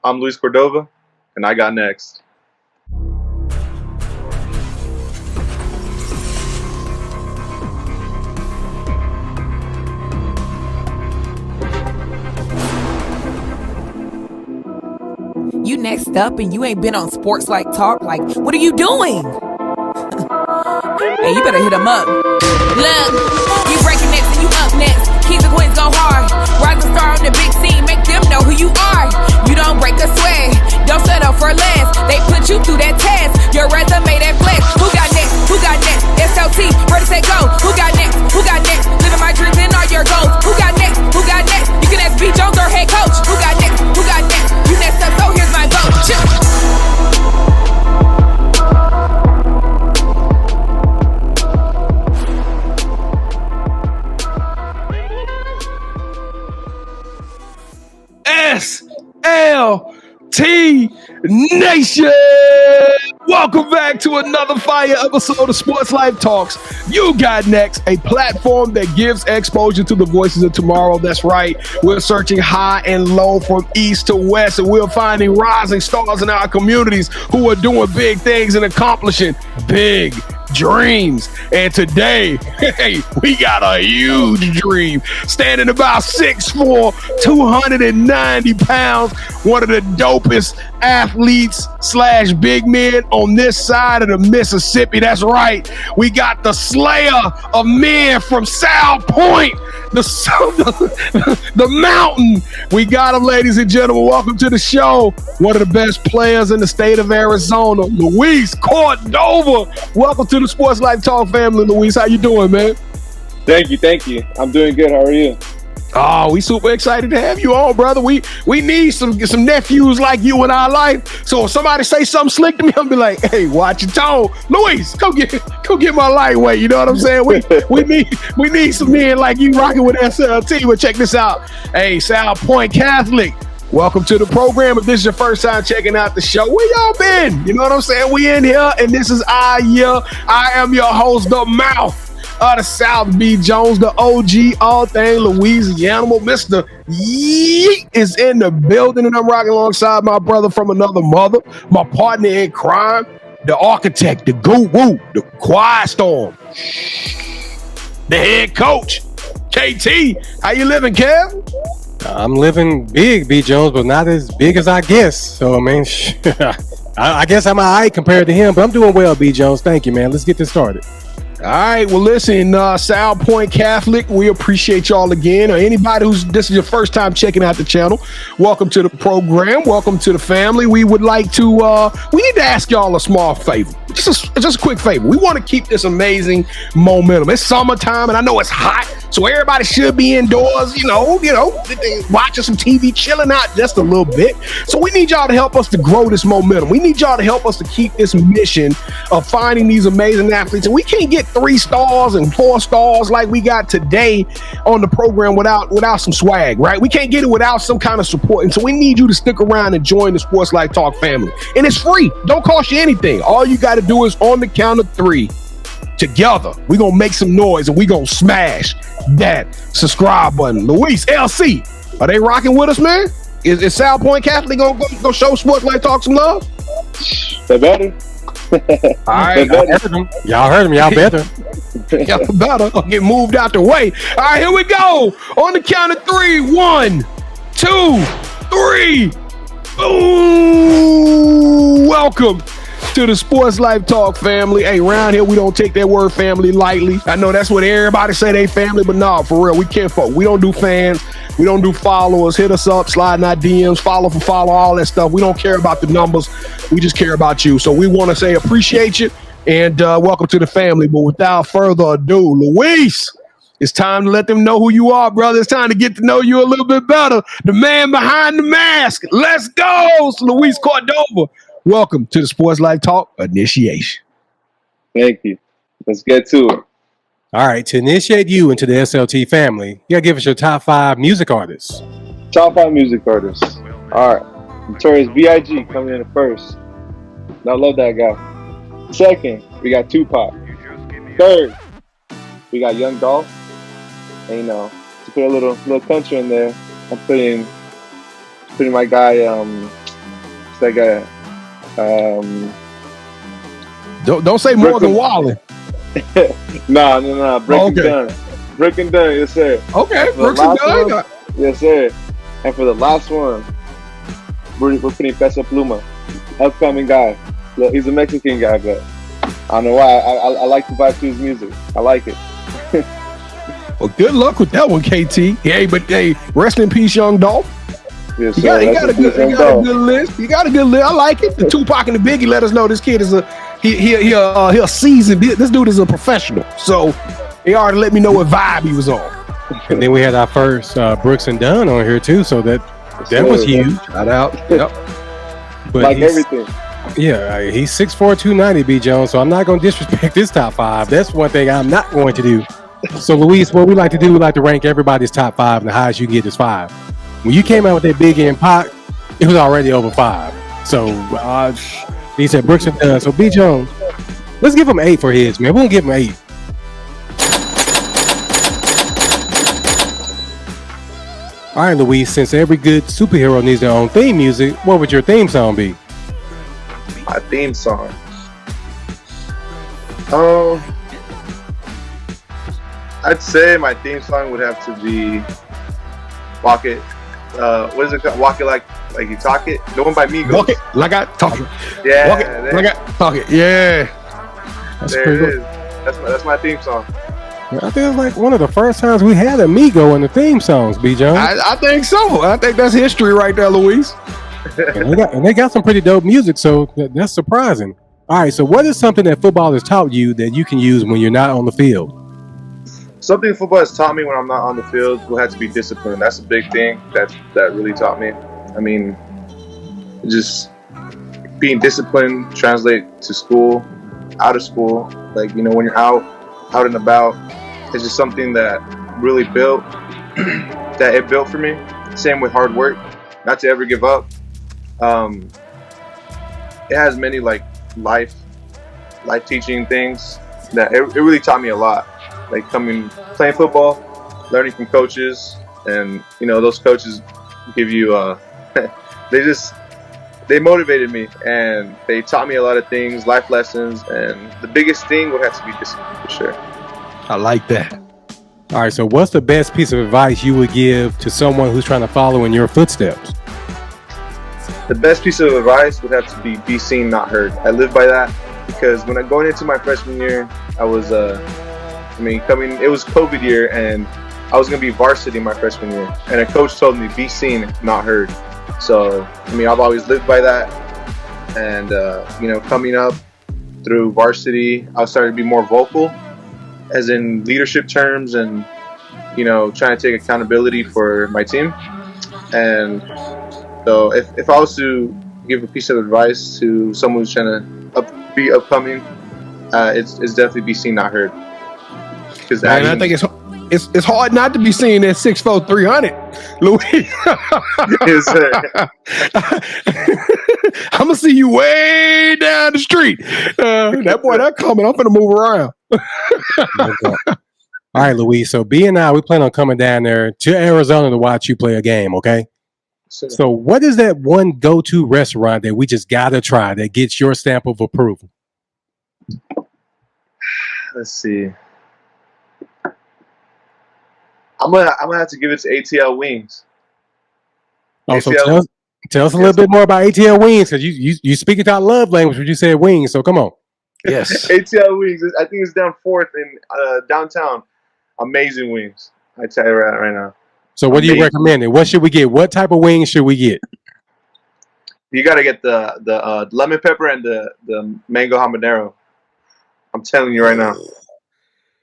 I'm Luis Cordova, and I got next. You next up and you ain't been on SportsLifeTalk. Like, what are you doing? Hey, you better hit him up. Look, you breaking next and you up next. Kings and queens go hard. Rise and star on the big scene. Make them know who you are. You don't break a sweat. Don't settle for less. They put you through that test. Your resume that flex. Who got next? Who got next? SLT, ready, set, go. Who got next? Who got next? Living my dreams and all your goals. Who got next? Who got next? You can ask B. Jones or head coach. Who got next? Who got next? You next up, so here's my vote. Chill. SLT Nation! Welcome back to another fire episode of Sports Life Talks. You got next, a platform that gives exposure to the voices of tomorrow. That's right. We're searching high and low from east to west, and we're finding rising stars in our communities who are doing big things and accomplishing big dreams. And today, hey, we got a huge dream. Standing about 6'4", 290 pounds, one of the dopest athletes / big men on this side of the Mississippi. That's right. We got the slayer of men from South Point, the mountain. We got him, ladies and gentlemen. Welcome to the show. One of the best players in the state of Arizona, Luis Cordova. Welcome to the Sports Life Talk family, Luis. How you doing, man? Thank you. I'm doing good. How are you? Oh, we super excited to have you on, brother. We need some nephews like you in our life. So if somebody say something slick to me, I'll be like, hey, watch your tone. Luis, go get my lightweight. You know what I'm saying? We need some men like you rocking with SLT. But check this out. Hey, salpointecatholic. Welcome to the program. If this is your first time checking out the show, where y'all been? You know what I'm saying? We in here, and this is our year. I am your host, the mouth of the South B. Jones, the OG, all thing Louisiana. Mr. Yeet is in the building, and I'm rocking alongside my brother from another mother, my partner in crime, the architect, the guru, the quiet storm, the head coach, KT. How you living, Kev? I'm living big, B. Jones, but not as big as I guess. So, I mean, I guess I'm all right compared to him, but I'm doing well, B. Jones. Thank you, man. Let's get this started. All right, well, listen, South Point Catholic, we appreciate y'all again. Or anybody this is your first time checking out the channel, welcome to the program. Welcome to the family. We would like to, we need to ask y'all a small favor. Just a quick favor. We want to keep this amazing momentum. It's summertime, and I know it's hot, so everybody should be indoors, you know, watching some TV, chilling out just a little bit. So we need y'all to help us to grow this momentum. We need y'all to help us to keep this mission of finding these amazing athletes. And we can't get 3 stars and 4 stars like we got today on the program without some swag, right? We can't get it without some kind of support. And so we need you to stick around and join the Sports Life Talk family. And it's free. Don't cost you anything. All you got to do is on the count of 3. Together, we're going to make some noise and we're going to smash that subscribe button. Luis, LC, are they rocking with us, man? Is South Point Catholic going to show Sports Life Talk some love? They better. All right. Y'all heard him. Y'all better. Y'all better get moved out the way. All right, here we go. On the count of 3. 1, 2, 3. Boom. Welcome to the Sports Life Talk family. Hey, around here, we don't take that word family lightly. I know that's what everybody say they family, but nah, for real, we can't fuck. We don't do fans. We don't do followers. Hit us up, slide in our DMs, follow for follow, all that stuff. We don't care about the numbers. We just care about you. So we want to say appreciate you and welcome to the family. But without further ado, Luis, it's time to let them know who you are, brother. It's time to get to know you a little bit better. The man behind the mask. Let's go. It's Luis Cordova. Welcome to the Sports Life Talk initiation. Thank you. Let's get to it. All right, to initiate you into the SLT family, you gotta give us your top 5 music artists. Top 5 music artists. All right. Notorious B.I.G. coming in at first. I love that guy. Second, we got Tupac. Third, we got Young Dolph. And to put a little country in there, I'm putting my guy that guy? Don't say more than Wally. Nah. Brick and Dunn. Brick and Dunn, yes, sir. Okay, Brooks and Dunn. Yes, sir. And for the last one, we're putting Peso Pluma. Upcoming guy. Look, he's a Mexican guy, but I don't know why. I like to vibe to his music. I like it. Well, good luck with that one, KT. Hey, but hey, rest in peace, Young Dolph. Yes, You sir. got a good list. You got a good list. I like it. The Tupac and the Biggie let us know this kid is he a seasoned. This dude is a professional. So he already let me know what vibe he was on. And then we had our first Brooks and Dunn on here too, so that was huge. Shout out. Yep. But like everything. Yeah, he's 6'4", 290, B. Jones. So I'm not going to disrespect this top five. That's one thing I'm not going to do. So Luis, what we like to do, we like to rank everybody's top five, and the highest you can get is 5. When you came out with that Big End Pac, it was already over 5. So he said Brooks and Dunn. So B. Jones, let's give him 8 for his, man. We'll give him 8. All right, Luis, since every good superhero needs their own theme music, what would your theme song be? My theme song. I'd say my theme song would have to be Walk It. What is it called? Walk It like you talk it. The one by Migos. Walk it like I talk it. Yeah. Walk it like I talk it. Yeah. That's there pretty it good. is. That's my theme song. I think it's like one of the first times we had Amigo in the theme songs, B. Jones. I think so. I think that's history right there, Luis. and they got some pretty dope music, so that's surprising. All right, so what is something that football has taught you that you can use when you're not on the field? Something football has taught me when I'm not on the field will have to be discipline. That's a big thing that really taught me. I mean, just being disciplined translate to school, out of school. Like, you know, when you're out and about, it's just something that really built for me. Same with hard work, not to ever give up. It has many like life teaching things that it really taught me a lot. Like playing football, learning from coaches, and you know those coaches give you they motivated me and they taught me a lot of things, life lessons, and the biggest thing would have to be discipline for sure. I like that. All right, so what's the best piece of advice you would give to someone who's trying to follow in your footsteps? The best piece of advice would have to be seen, not heard. I live by that because when I'm going into my freshman year, I was it was COVID year and I was going to be varsity my freshman year. And a coach told me, be seen, not heard. So, I've always lived by that. And, coming up through varsity, I started to be more vocal, as in leadership terms and, trying to take accountability for my team. And so if I was to give a piece of advice to someone who's trying to be upcoming, it's definitely be seen, not heard. Because I think it's hard not to be seen at 6'4", 300, Louis. I'm gonna see you way down the street. That coming. I'm gonna move around. All right, Luis. So B and I, we plan on coming down there to Arizona to watch you play a game. Okay. So what is that one go-to restaurant that we just gotta try that gets your stamp of approval? Let's see. I'm gonna have to give it to ATL Wings. Oh, so tell us a little bit more about ATL Wings, because you speak it out love language when you said wings. So come on. Yes. ATL Wings. I think it's down 4th in downtown. Amazing wings. I tell you right now. So what do you recommend? What should we get? What type of wings should we get? You got to get the lemon pepper and the mango habanero. I'm telling you right now.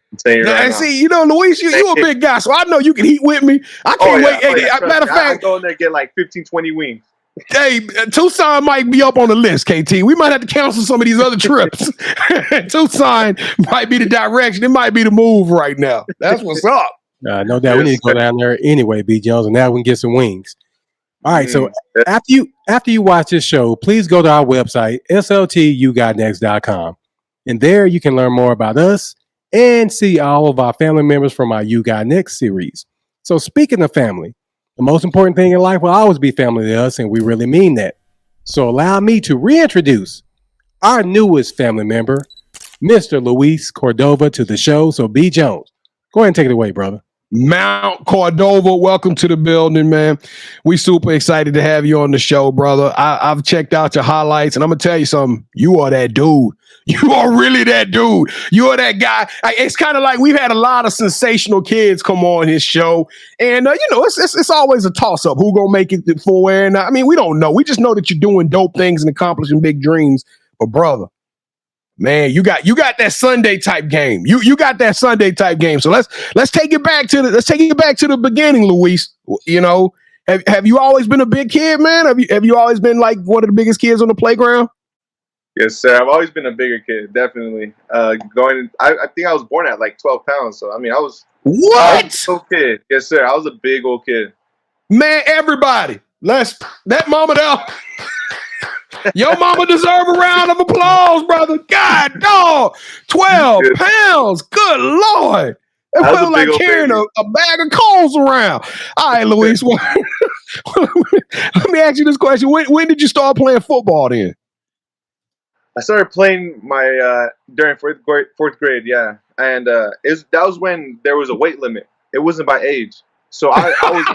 I'm saying right now. See, Luis, you a big guy, so I know you can eat with me. I can't wait. Matter of fact, I go in there and get like 15, 20 wings. Hey, Tucson might be up on the list, KT. We might have to cancel some of these other trips. Tucson might be the direction. It might be the move right now. That's what's up. No doubt. We need to go down there anyway, B. Jones, and now we can get some wings. All right. So after you watch this show, please go to our website, yougotnext.com. And there you can learn more about us and see all of our family members from our You Got Next series. So speaking of family, the most important thing in life will always be family to us, and we really mean that. So allow me to reintroduce our newest family member, Mr. Luis Cordova, to the show. So B. Jones, go ahead and take it away, brother. Mount Cordova, welcome to the building, man. We super excited to have you on the show, brother. I've checked out your highlights, and I'm gonna tell you something. You are that dude. You are really that dude. You are that guy. It's kind of like we've had a lot of sensational kids come on his show, and it's always a toss up. Who gonna make it for where? And I mean, we don't know. We just know that you're doing dope things and accomplishing big dreams. But brother, man, you got that Sunday type game. You got that Sunday type game. So let's take it back to the beginning, Luis. You know, have you always been a big kid, man? Have you always been like one of the biggest kids on the playground? Yes, sir. I've always been a bigger kid, definitely. I think I was born at like 12 pounds. So I mean, I was a little kid. Yes, sir. I was a big old kid. Man, everybody, that mama there. Your mama deserve a round of applause, brother. God, dog, 12 pounds. Good Lord. It felt like carrying a bag of coals around. All right, Luis. Let me ask you this question. When did you start playing football then? I started playing during fourth grade, yeah. And that was when there was a weight limit. It wasn't by age. So I was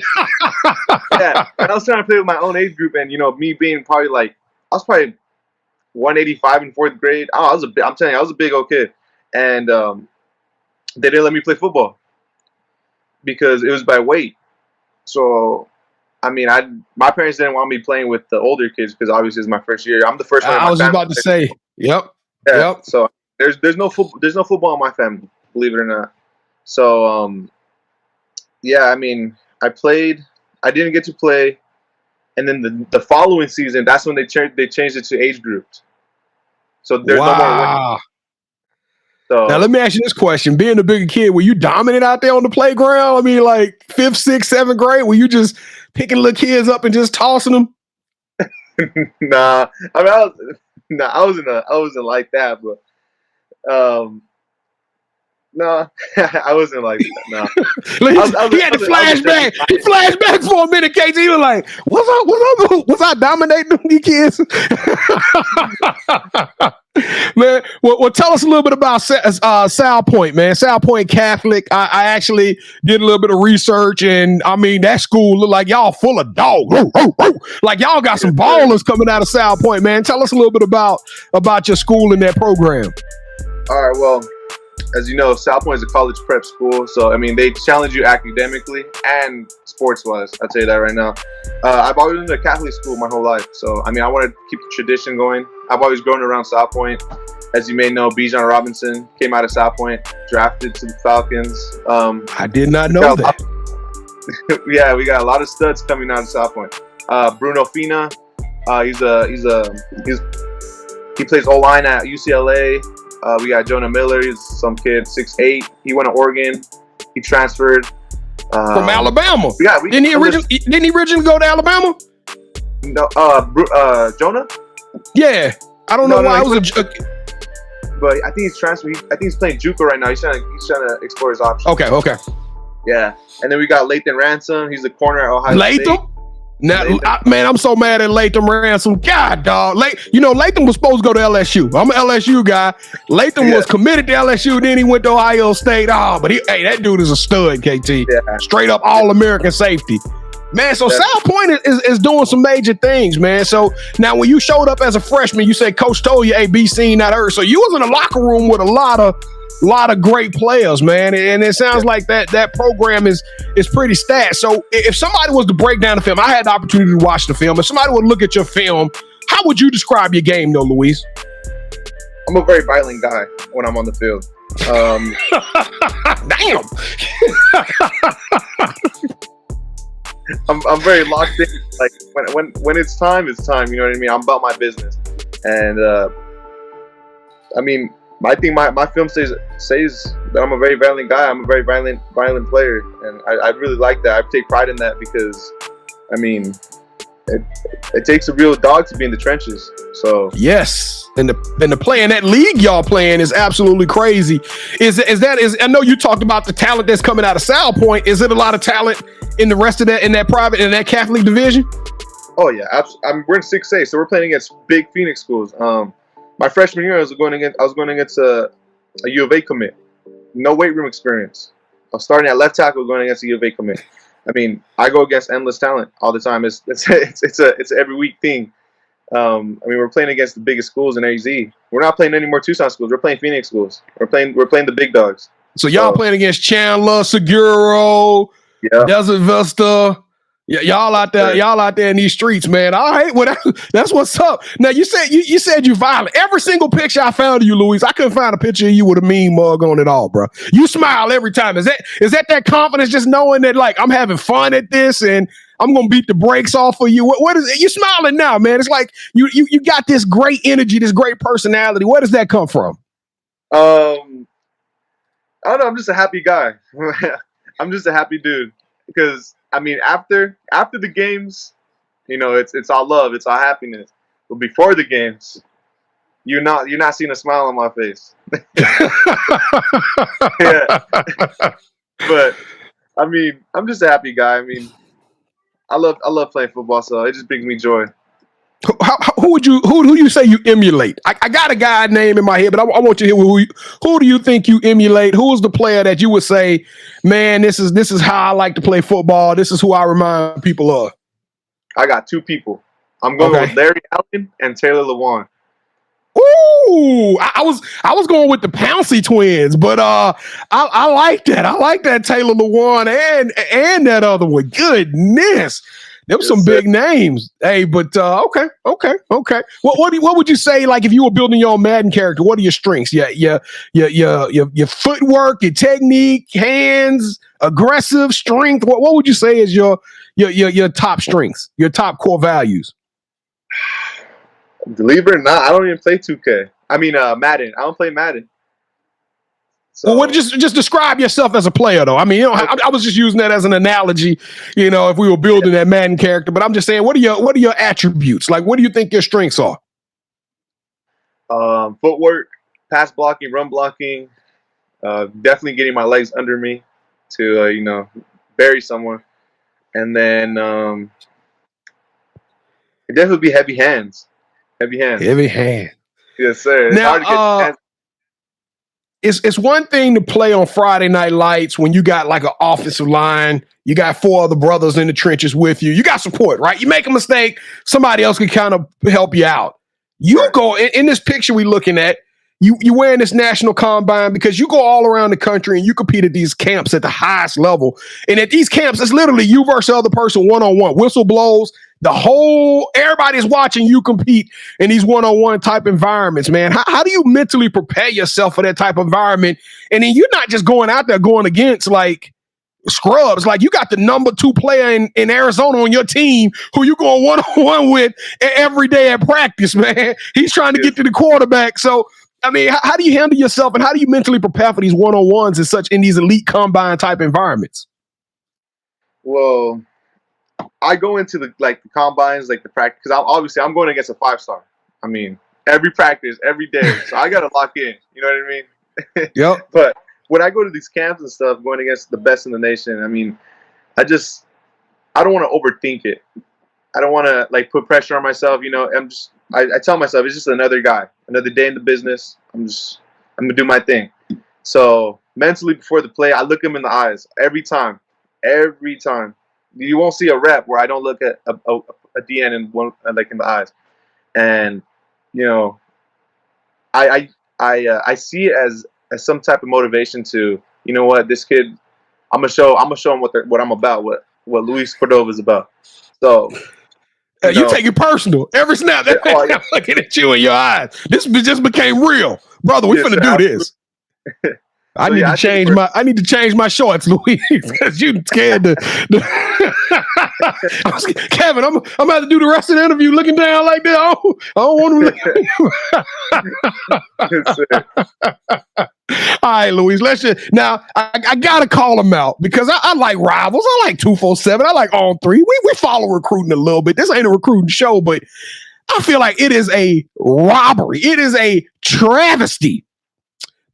yeah, and I was trying to play with my own age group, and me being probably like I was probably 185 in fourth grade. I'm telling you, I was a big old kid. And they didn't let me play football because it was by weight. So, I mean, my parents didn't want me playing with the older kids because obviously it's my first year. I'm the first one. I was just about to say, yep. Yeah, yep. So there's no football in my family, believe it or not. So, yeah, I mean, I played. I didn't get to play. And then the following season, that's when they changed it to age groups. So there's no more winning. So now let me ask you this question: being a bigger kid, were you dominant out there on the playground? I mean, like 5th, 6th, 7th grade, were you just picking little kids up and just tossing them? Nah, I mean, I wasn't like that, but no, I wasn't like that. No, he had to flashback. He flashed back for a minute, KT. He was like, "What's up? Was I dominating these kids?" Man, well, tell us a little bit about Salpointe, man. Salpointe Catholic. I actually did a little bit of research, and I mean that school looked like y'all full of dogs. Like y'all got some ballers coming out of Salpointe, man. Tell us a little bit about your school and that program. All right, well, as you know, Salpointe is a college prep school, so I mean they challenge you academically and sports-wise. I'll tell you that right now. I've always been to a Catholic school my whole life, so I mean I want to keep the tradition going. I've always grown around Salpointe. As you may know, Bijan Robinson came out of Salpointe, drafted to the Falcons. I did not know that. Yeah, we got a lot of studs coming out of Salpointe. Bruno Fina, he plays O-line at UCLA. We got Jonah Miller. He's some kid, 6'8". He went to Oregon. He transferred from Alabama. Yeah, didn't he originally go to Alabama? No, Jonah. Yeah, I don't know why I was but I think he's transferred. I think he's playing JUCO right now. He's trying to explore his options. Okay. Yeah, and then we got Lathan Ransom. He's the corner at Ohio State. Now, man, I'm so mad at Lathan Ransom. God, dog. Lathan was supposed to go to LSU. I'm an LSU guy. Lathan was committed to LSU. Then he went to Ohio State. But that dude is a stud, KT. Yeah. Straight up All-American safety. Man, so Salpointe is doing some major things, man. So now when you showed up as a freshman, you said Coach told you, hey, be seen, not heard. So you was in a locker room with a lot of great players, man. And it sounds like that program is pretty stacked. So if somebody was to break down the film, I had the opportunity to watch the film. If somebody would look at your film, how would you describe your game though, Luis? I'm a very violent guy when I'm on the field. Damn. I'm very locked in. Like when it's time, it's time. You know what I mean? I'm about my business. And I mean, I think my film says that I'm a very violent guy. I'm a very violent player, and I really like that. I take pride in that because, I mean, it takes a real dog to be in the trenches. So yes, and the play in that league y'all playing is absolutely crazy. Is I know you talked about the talent that's coming out of Salpointe. Is it a lot of talent in the rest of that in that Catholic division? Oh yeah, we're in 6A, so we're playing against big Phoenix schools. My freshman year, I was going against a U of A commit. No weight room experience. I was starting at left tackle, going against a U of A commit. I mean, I go against endless talent all the time. It's a every week thing. I mean, we're playing against the biggest schools in AZ. We're not playing any more Tucson schools. We're playing Phoenix schools. We're playing the big dogs. So y'all playing against Chandler, Seguro, Desert Vista. Yeah, y'all out there in these streets, man. All right, well, that's what's up. Now you said you violent. Every single picture I found of you, Luis, I couldn't find a picture of you with a mean mug on it all, bro. You smile every time. Is that confidence, just knowing that like I'm having fun at this and I'm gonna beat the brakes off of you? What is it? You smiling now, man? It's like you got this great energy, this great personality. Where does that come from? I don't know. I'm just a happy guy. I'm just a happy dude because. I mean, after the games, you know, it's all love, it's all happiness. But before the games, you're not seeing a smile on my face. Yeah. But I mean, I'm just a happy guy. I mean, I love playing football, so it just brings me joy. Who do you say you emulate? I got a guy name in my head, but I want you to hear who do you think you emulate? Who is the player that you would say, man, this is how I like to play football. This is who I remind people of. I got two people. I'm going with Larry Allen and Taylor Lewan. Ooh, I was going with the Pouncey twins, but I like that. I like that Taylor Lewan and that other one. Goodness. There were some big names. Hey, but okay. What would you say, like, if you were building your own Madden character? What are your strengths? Your footwork, your technique, hands, aggressive, strength. What would you say is your top strengths, your top core values? Believe it or not, I don't even play 2K. I mean, Madden. I don't play Madden. So. Well, just describe yourself as a player, though. I mean, I was just using that as an analogy, you know, if we were building that Madden character. But I'm just saying, what are your attributes? Like, what do you think your strengths are? Footwork, pass blocking, run blocking, definitely getting my legs under me to bury someone, and then it definitely be heavy hands. Heavy hands. Yes, sir. It's hard to get hands. It's one thing to play on Friday Night Lights when you got like an offensive line, you got four other brothers in the trenches with you. You got support, right? You make a mistake, somebody else can kind of help you out. You go in this picture we looking at, you wearing this national combine because you go all around the country and you compete at these camps at the highest level. And at these camps, it's literally you versus the other person one-on-one. Whistle blows. Everybody's watching you compete in these one-on-one type environments, man. How do you mentally prepare yourself for that type of environment? And then you're not just going out there going against like scrubs. Like you got the number 2 player in Arizona on your team who you going one-on-one with every day at practice, man. He's trying to get to the quarterback. So, I mean, how do you handle yourself and how do you mentally prepare for these one-on-ones and such in these elite combine type environments? Well, I go into the combines, like the practice, because I'm going against a 5-star. I mean, every practice, every day. So I got to lock in. You know what I mean? Yep. But when I go to these camps and stuff, going against the best in the nation, I mean, I don't want to overthink it. I don't want to put pressure on myself. You know, I tell myself it's just another guy, another day in the business. I'm gonna do my thing. So mentally before the play, I look him in the eyes every time. You won't see a rep where I don't look at a DN in the eyes, and you know, I see it as some type of motivation to, you know what, this kid, I'm gonna show him what I'm about, what Luis Cordova is about. So you take it personal every snap. I'm looking at you in your eyes. This just became real, brother. We finna do this. I need to change my shorts, Luis, because you scared to. Kevin, I'm about to do the rest of the interview looking down like that. I don't want to. All right, Luis. Now. I gotta call him out because I like rivals. I like 247. I like On 3. We follow recruiting a little bit. This ain't a recruiting show, but I feel like it is a robbery. It is a travesty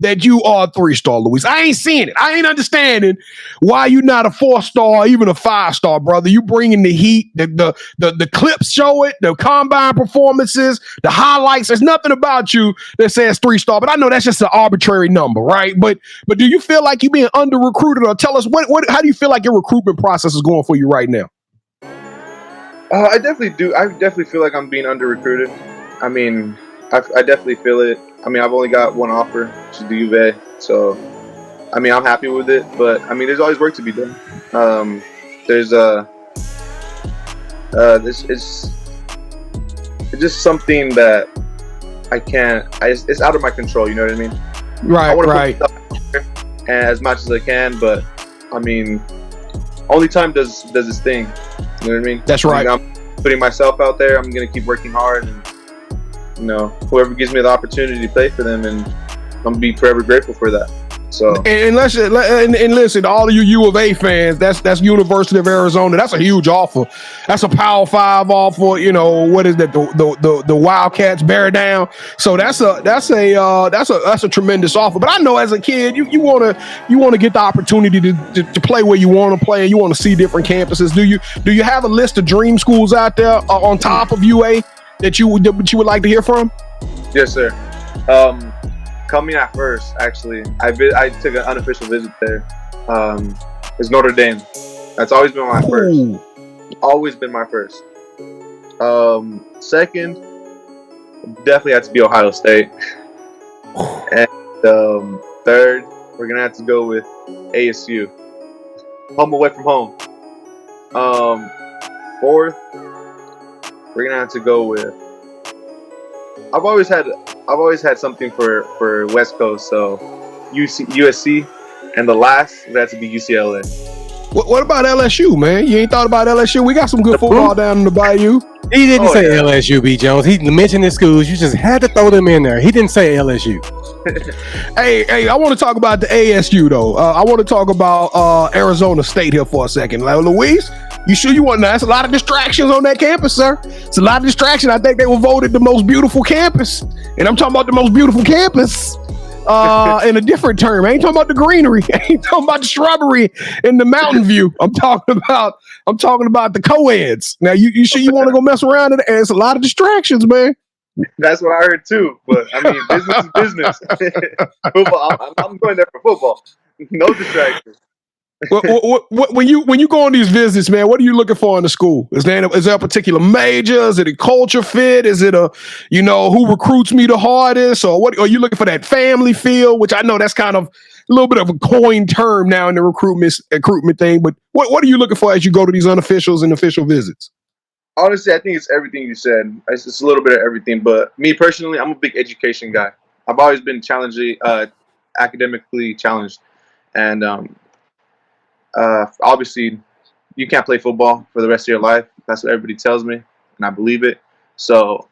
that you are a 3-star, Luis. I ain't seeing it. I ain't understanding why you not a 4-star, even a 5-star, brother. You bringing the heat. The clips show it. The combine performances, the highlights. There's nothing about you that says 3-star. But I know that's just an arbitrary number, right? But do you feel like you're being under recruited, or tell us how do you feel like your recruitment process is going for you right now? I definitely do. I definitely feel like I'm being under recruited. I mean, I definitely feel it. I mean, I've only got one offer, which is the U of A. So, I mean, I'm happy with it. But I mean, there's always work to be done. It's just something that I can't. It's out of my control. You know what I mean? Right. I want to put stuff out there as much as I can, but I mean, only time does its thing. You know what I mean? That's right. I'm putting myself out there. I'm gonna keep working hard, and you know, whoever gives me the opportunity to play for them, and I'm gonna be forever grateful for that. So and listen, all of you U of A fans, that's University of Arizona. That's a huge offer. That's a Power 5 offer. You know, what is that? The Wildcats bear down. So that's a tremendous offer. But I know as a kid, you want to get the opportunity to play where you want to play, and you want to see different campuses. Do you have a list of dream schools out there on top of UA that you would like to hear from? Yes, sir. Coming at first, actually, I took an unofficial visit there. It's Notre Dame. That's always been my first. Always been my first. Second, definitely had to be Ohio State. And third, we're gonna have to go with ASU. Home away from home. Fourth, we're gonna have to go with. I've always had something for West Coast, so USC, and the last would have to be UCLA. What about LSU, man? You ain't thought about LSU? We got some good football down in the Bayou. He didn't say LSU, B. Jones. He mentioned the schools. You just had to throw them in there. He didn't say LSU. Hey, I want to talk about the ASU though. I want to talk about Arizona State here for a second. Like, Luis, you sure you want? That's a lot of distractions on that campus, sir. It's a lot of distraction. I think they were voted the most beautiful campus, and I'm talking about the most beautiful campus in a different term. I ain't talking about the greenery. I ain't talking about the shrubbery in the mountain view. I'm talking about the co-eds. Now, you sure you want to go mess around in it? And it's a lot of distractions, man. That's what I heard too. But I mean, business is business. Football. I'm going there for football. No distractions. When you go on these visits, man, what are you looking for in the school? Is there a particular major? Is it a culture fit? Is it who recruits me the hardest? Or what are you looking for, that family feel? Which I know that's kind of a little bit of a coined term now in the recruitment thing. But what are you looking for as you go to these unofficials and official visits? Honestly, I think it's everything you said. It's just a little bit of everything. But me personally, I'm a big education guy. I've always been academically challenged, and obviously, you can't play football for the rest of your life. That's what everybody tells me, and I believe it. So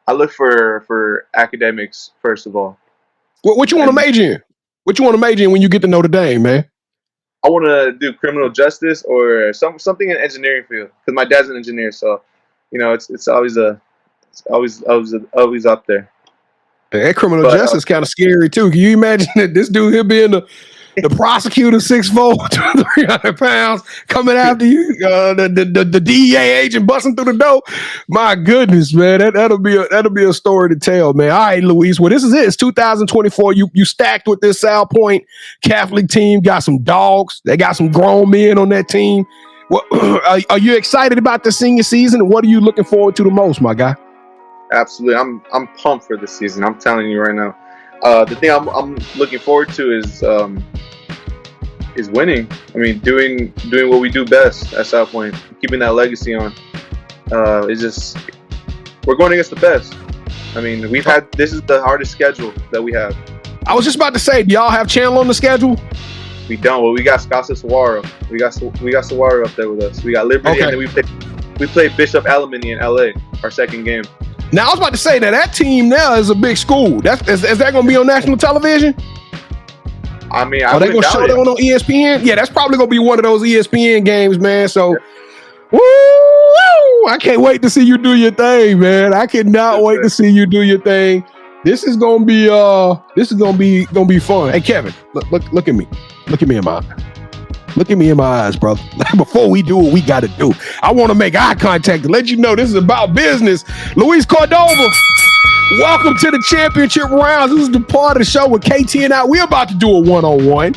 I look for academics first of all. What you want to major in? What you want to major in when you get to Notre Dame, man? I want to do criminal justice or something in engineering field, because my dad's an engineer. So, it's always up there. That criminal justice kind of scary too. Can you imagine that this dude here being the prosecutor, 6'4", 300 pounds, coming after you, the DEA agent busting through the door? My goodness, man, that'll be a story to tell, man. All right, Luis. Well, this is it. It's 2024. You stacked with this South Point Catholic team. Got some dogs. They got some grown men on that team. Well, are you excited about the senior season? And what are you looking forward to the most, my guy? Absolutely, I'm pumped for this season. I'm telling you right now. The thing I'm looking forward to is winning. I mean, doing what we do best at South Point, keeping that legacy on. We're going against the best. I mean, this is the hardest schedule that we have. I was just about to say, do y'all have Chandler on the schedule? We don't. Well, we got Scasa Saguaro. We got Saguaro up there with us. We got Liberty, and then we play Bishop Alemany in LA, our second game. Now, I was about to say that team now is a big school. Is that going to be on national television? I mean, are they going to show that on ESPN? Yeah, that's probably going to be one of those ESPN games, man. So, woo! I can't wait to see you do your thing, man. I cannot wait to see you do your thing. This is gonna be fun. Hey Kevin, look at me. Look at me in my eyes. Look at me in my eyes, brother. Before we do what we gotta do, I want to make eye contact to let you know this is about business. Luis Cordova, welcome to the championship rounds. This is the part of the show with KT and I. We're about to do a one-on-one,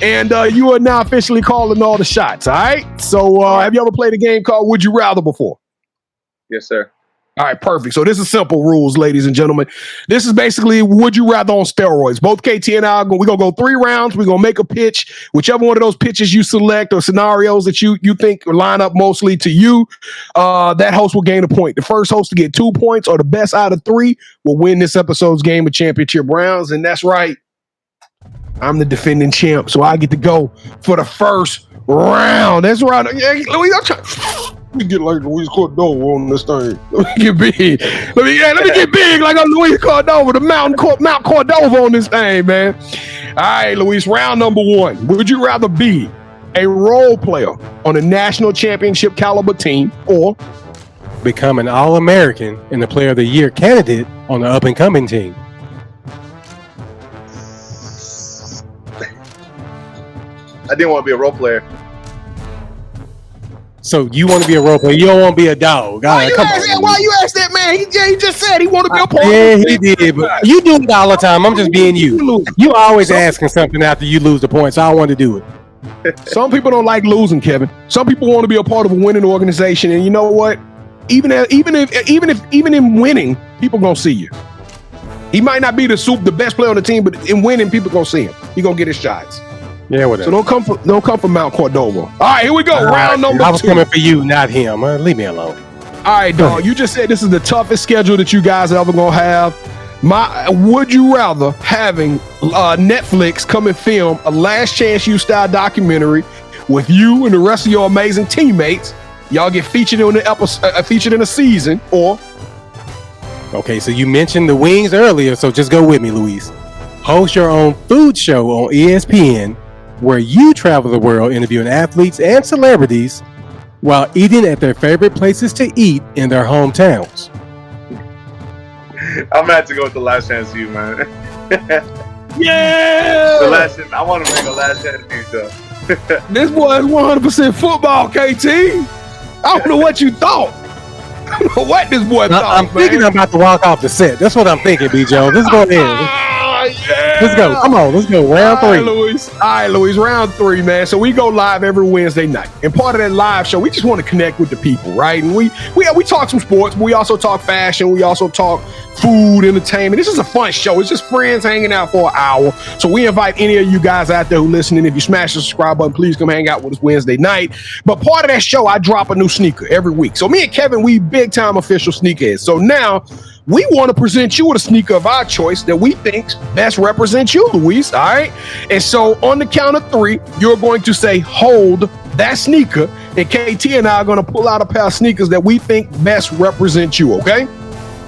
and you are now officially calling all the shots. All right. So, have you ever played a game called Would You Rather before? Yes, sir. All right, perfect. So this is simple rules, ladies and gentlemen. This is basically Would You Rather on steroids. Both KT and I, we're going to go 3 rounds. We're going to make a pitch. Whichever one of those pitches you select or scenarios that you think line up mostly to you, that host will gain a point. The first host to get 2 points or the best out of 3 will win this episode's game of championship rounds. And that's right. I'm the defending champ, so I get to go for the first round. That's right. Louis, I'm trying. Let me get like Luis Cordova on this thing. Let me get big. Let me get big like I'm Luis Cordova, the Mount Cordova on this thing, man. All right, Luis, round number 1. Would you rather be a role player on a national championship caliber team or become an All-American and the Player of the Year candidate on the up-and-coming team? I didn't want to be a role player. So you want to be a role player? You don't want to be a dog? Why you ask that, man? He just said he wanted to be a part. Yeah, he did. But you do it all the time. I'm just being you. You always asking something after you lose the point, so I want to do it. Some people don't like losing, Kevin. Some people want to be a part of a winning organization, and you know what? Even in winning, people gonna see you. He might not be the best player on the team, but in winning, people gonna see him. He gonna get his shots. Yeah, whatever. So don't come from Mount Cordova. All right, here we go. Round number 2. I was coming for you, not him. Leave me alone. All right, dog. You just said this is the toughest schedule that you guys are ever gonna have. Would you rather having Netflix come and film a Last Chance U style documentary with you and the rest of your amazing teammates? Y'all get featured in the episode, featured in a season, or okay. So you mentioned the wings earlier, so just go with me, Luis. Host your own food show on ESPN, where you travel the world interviewing athletes and celebrities while eating at their favorite places to eat in their hometowns. I'm gonna have to go with the Last Chance U, man. Yeah! I want to make a Last Chance U show. This boy is 100% football, KT. I don't know what you thought. I don't know what this boy thought, I'm thinking I'm about to walk off the set. That's what I'm thinking, B. Jones. Let's go ahead. Yeah. Let's go. Come on. Let's go. Round 3. All right, Luis. Round 3, man. So we go live every Wednesday night. And part of that live show, we just want to connect with the people, right? And we talk some sports, but we also talk fashion. We also talk food, entertainment. This is a fun show. It's just friends hanging out for an hour. So we invite any of you guys out there who listening. If you smash the subscribe button, please come hang out with us Wednesday night. But part of that show, I drop a new sneaker every week. So me and Kevin, we big time official sneakerheads. So now we want to present you with a sneaker of our choice that we think best represents you, Luis. All right. And so on the count of 3, you're going to say, hold that sneaker. And KT and I are going to pull out a pair of sneakers that we think best represent you. Okay.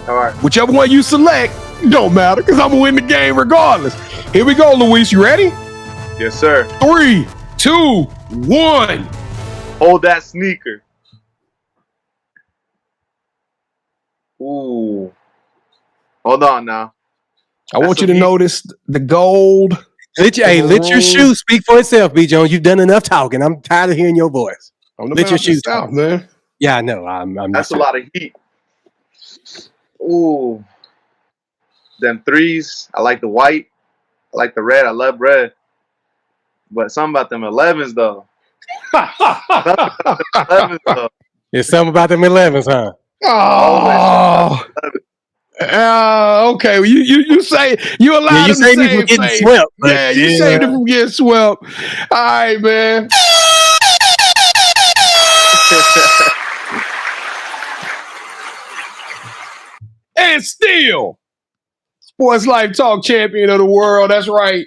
All right. Whichever one you select, don't matter because I'm going to win the game regardless. Here we go, Luis. You ready? Yes, sir. 3, 2, 1. Hold that sneaker. Ooh. Hold on now. I want you to notice the gold. Let your shoe speak for itself, B. Jones. You've done enough talking. I'm tired of hearing your voice. Let your shoes talk, man. Yeah, I know. I'm That's a lot of heat. Ooh. Them 3s. I like the white. I like the red. I love red. But something about them 11s, though. There's something about them 11s, huh? Oh. Okay. Well, you say you allowed you him to saved me from getting swept. Yeah, you saved him from getting swept. All right, man. And still, Sports Life Talk champion of the world. That's right.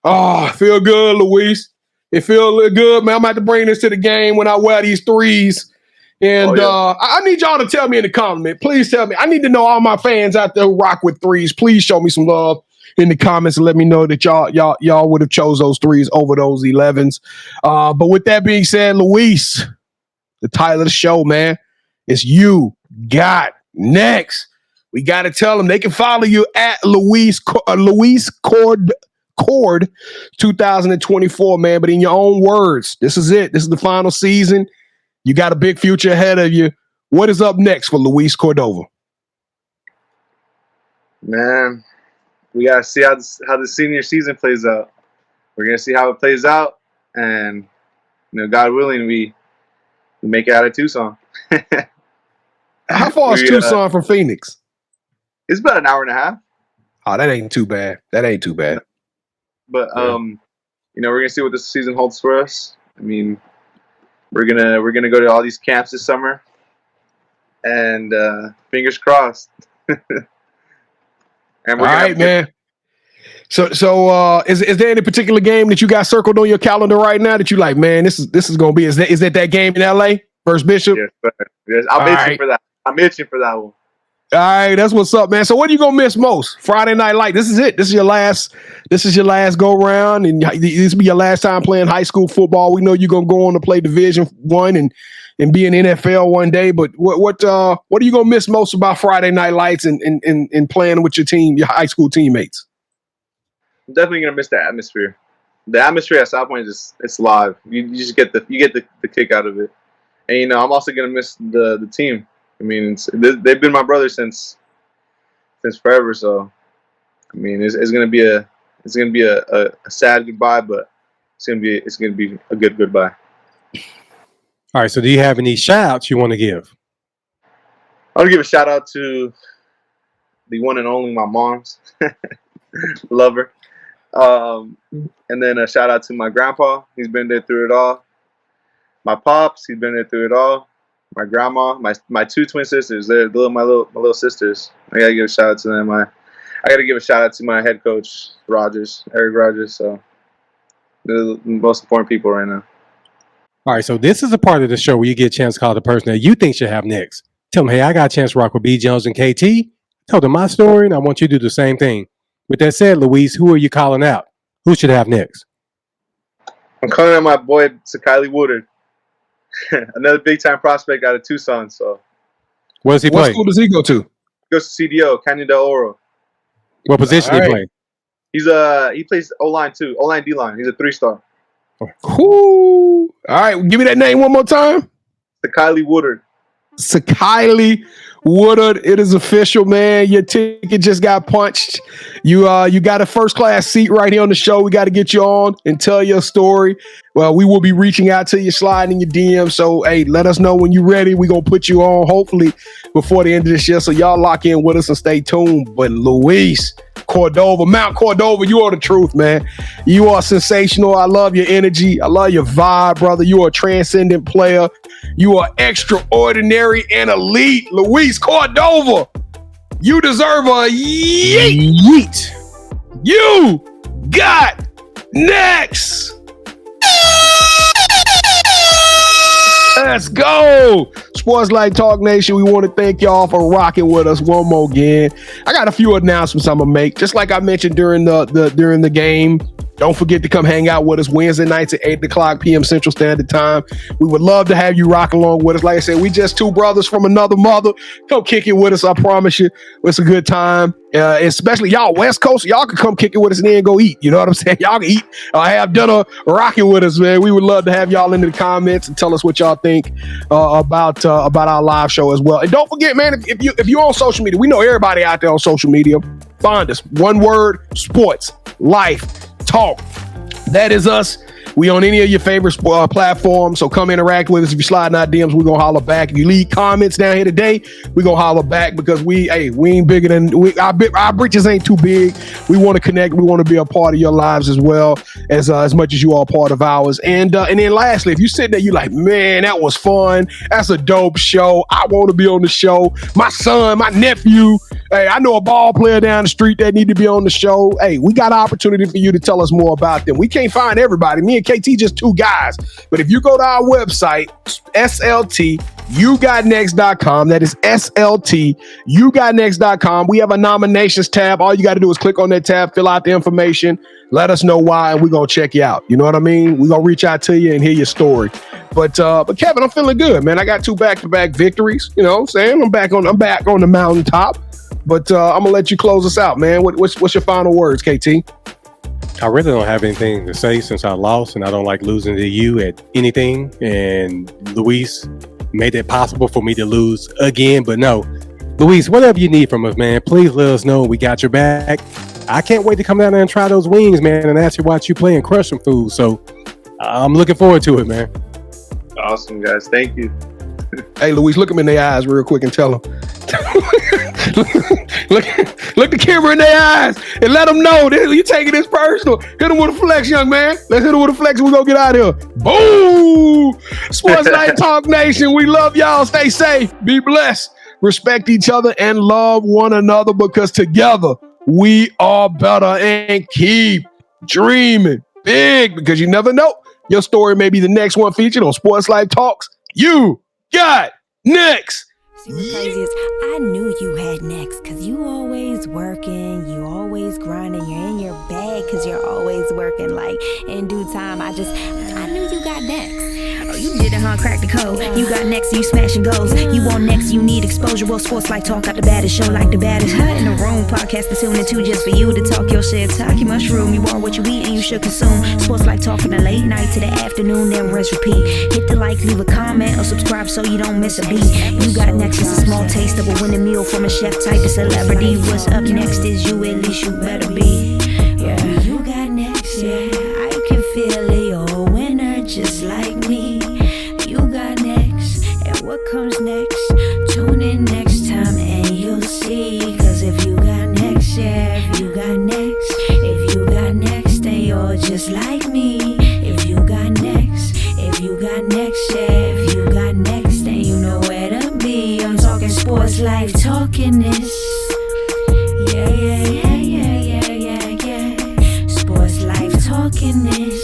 Oh, I feel good, Luis. It feels good, man. I'm about to bring this to the game when I wear these 3s. And I need y'all to tell me in the comment. Please tell me. I need to know all my fans out there who rock with 3s. Please show me some love in the comments and let me know that y'all would have chose those 3s over those 11s. But with that being said, Luis, the title of the show, man, is You Got Next. We got to tell them they can follow you at Luis Cord 2024, man. But in your own words, this is it. This is the final season. You got a big future ahead of you. What is up next for Luis Cordova? Man, we got to see how the senior season plays out. We're going to see how it plays out. And, God willing, we make it out of Tucson. How far is Tucson from Phoenix? It's about an hour and a half. Oh, that ain't too bad. But, we're going to see what this season holds for us. I mean, we're gonna go to all these camps this summer. And fingers crossed. And all right, man. So is there any particular game that you got circled on your calendar right now that you like, man, this is gonna be? Is that game in LA versus Bishop? Yes, I'm itching for that one. All right, that's what's up, man. So what are you gonna miss most? Friday Night Light. This is it. This is your last go round, and this will be your last time playing high school football. We know you're gonna go on to play Division I and be in NFL one day. But what are you gonna miss most about Friday Night Lights and playing with your team, your high school teammates? I'm definitely gonna miss the atmosphere. The atmosphere at South Point it's live. You just get the kick out of it. And I'm also gonna miss the team. I mean, they've been my brothers since forever. So, I mean, it's gonna be a sad goodbye, but it's gonna be a good goodbye. All right. So, do you have any shout outs you want to give? I want to give a shout out to the one and only my mom's. Love her. And then a shout out to my grandpa. He's been there through it all. My pops. He's been there through it all. My grandma, my two twin sisters, they're my little sisters. I gotta give a shout out to them. I gotta give a shout out to my head coach, Eric Rogers. So they're the most important people right now. All right, so this is a part of the show where you get a chance to call the person that you think should have next. Tell them, hey, I got a chance to rock with B. Jones and KT. Tell them my story, and I want you to do the same thing. With that said, Luis, who are you calling out? Who should have next? I'm calling out my boy, 𝐤𝐤𝐤𝐤 Woodard. Another big-time prospect out of Tucson. So, where does he play? What school does he go to? He goes to CDO, Canyon del Oro. What position he play? He plays O-line too, O-line D-line. He's a 3-star. Cool. All right, give me that name one more time. 𝐤𝐤𝐤𝐤 Woodard. 𝐤𝐤𝐤𝐤 Woodard, it is official, man. Your ticket just got punched. You got a first class seat right here on the show. We got to get you on and tell your story. Well, we will be reaching out to you, sliding in your DM. So, hey, let us know when you're ready. We're going to put you on, hopefully, before the end of this year. So, y'all lock in with us and stay tuned. But Luis Cordova, Mount Cordova, you are the truth, man. You are sensational. I love your energy. I love your vibe, brother. You are a transcendent player. You are extraordinary and elite. Luis Cordova, you deserve a yeet. You got next. Let's go. SportsLifeTalk Nation, we want to thank y'all for rocking with us one more again. I got a few announcements I'm gonna make. Just like I mentioned during the game, don't forget to come hang out with us Wednesday nights at 8:00 p.m. Central Standard Time. We would love to have you rock along with us. Like I said, we just two brothers from another mother. Come kick it with us. I promise you, it's a good time. Especially y'all West Coast, y'all can come kick it with us and then go eat. You know what I'm saying? Y'all can eat or have dinner, rocking with us, man. We would love to have y'all in the comments and tell us what y'all think about our live show as well. And don't forget, man, if you're on social media, we know everybody out there on social media. Find us. One word: Sports Life Talk. That is us. We on any of your favorite platforms, so come interact with us. If you slide in our DMs, we're gonna holler back. If you leave comments down here today, we're gonna holler back because we ain't bigger than our britches ain't too big. We want to connect. We want to be a part of your lives as well as much as you are part of ours. And then lastly, if you sit there, you like, man, that was fun. That's a dope show. I want to be on the show. My son, my nephew. Hey, I know a ball player down the street that need to be on the show. Hey, we got an opportunity for you to tell us more about them. We can't find everybody. Me and KT just two guys. But if you go to our website, SLTyougotnext.com, that is SLTyougotnext.com. We have a nominations tab. All you got to do is click on that tab, fill out the information, let us know why, and we're going to check you out. You know what I mean? We're going to reach out to you and hear your story. But Kevin, I'm feeling good, man. I got 2 back-to-back victories. You know what I'm saying? I'm back on the mountaintop. But I'm gonna let you close us out, man. What's your final words, KT? I really don't have anything to say since I lost, and I don't like losing to you at anything. And Luis made it possible for me to lose again. But no, Luis, whatever you need from us, man, please let us know. We got your back. I can't wait to come down there and try those wings, man, and actually watch you play and crush some food. So I'm looking forward to it, man. Awesome, guys. Thank you. Hey, Luis, look him in their eyes real quick and tell him. look the camera in their eyes and let them know that you taking this personal. Hit them with a flex, young man. Let's hit them with a flex and we're going to get out of here. Boom! Sports Life Talk Nation, we love y'all. Stay safe. Be blessed. Respect each other and love one another because together we are better, and keep dreaming big because you never know. Your story may be the next one featured on Sports Life Talks. You got next. See what's crazy is I knew you had next because you always working, you always grinding, you're in your bag because you're always working. Like in due time, I knew you got next. Oh, you did it, huh? Crack the code. You got next, you smashing goals. You want next, you need exposure. Well, Sports Life Talk got the baddest show, like the baddest in the room. Podcast to tune into just for you to talk your shit. Talk your mushroom. You are what you eat and you should consume. Sports Life Talk from the late night to the afternoon, then rest repeat. Hit the like, leave a comment, or subscribe so you don't miss a beat. You got next is a small taste of a winning meal from a chef type of celebrity. What's up next is you, at least you better be. Yeah, you got next, yeah. I can feel it, you're a winner just like me. You got next, and what comes next? Tune in next time and you'll see. Cause if you got next, yeah, if you got next, then you're just like me. If you got next, yeah, if you got next, then you know where to be. I'm talking Sports Life, talking this. Yeah. Sports Life, talking this.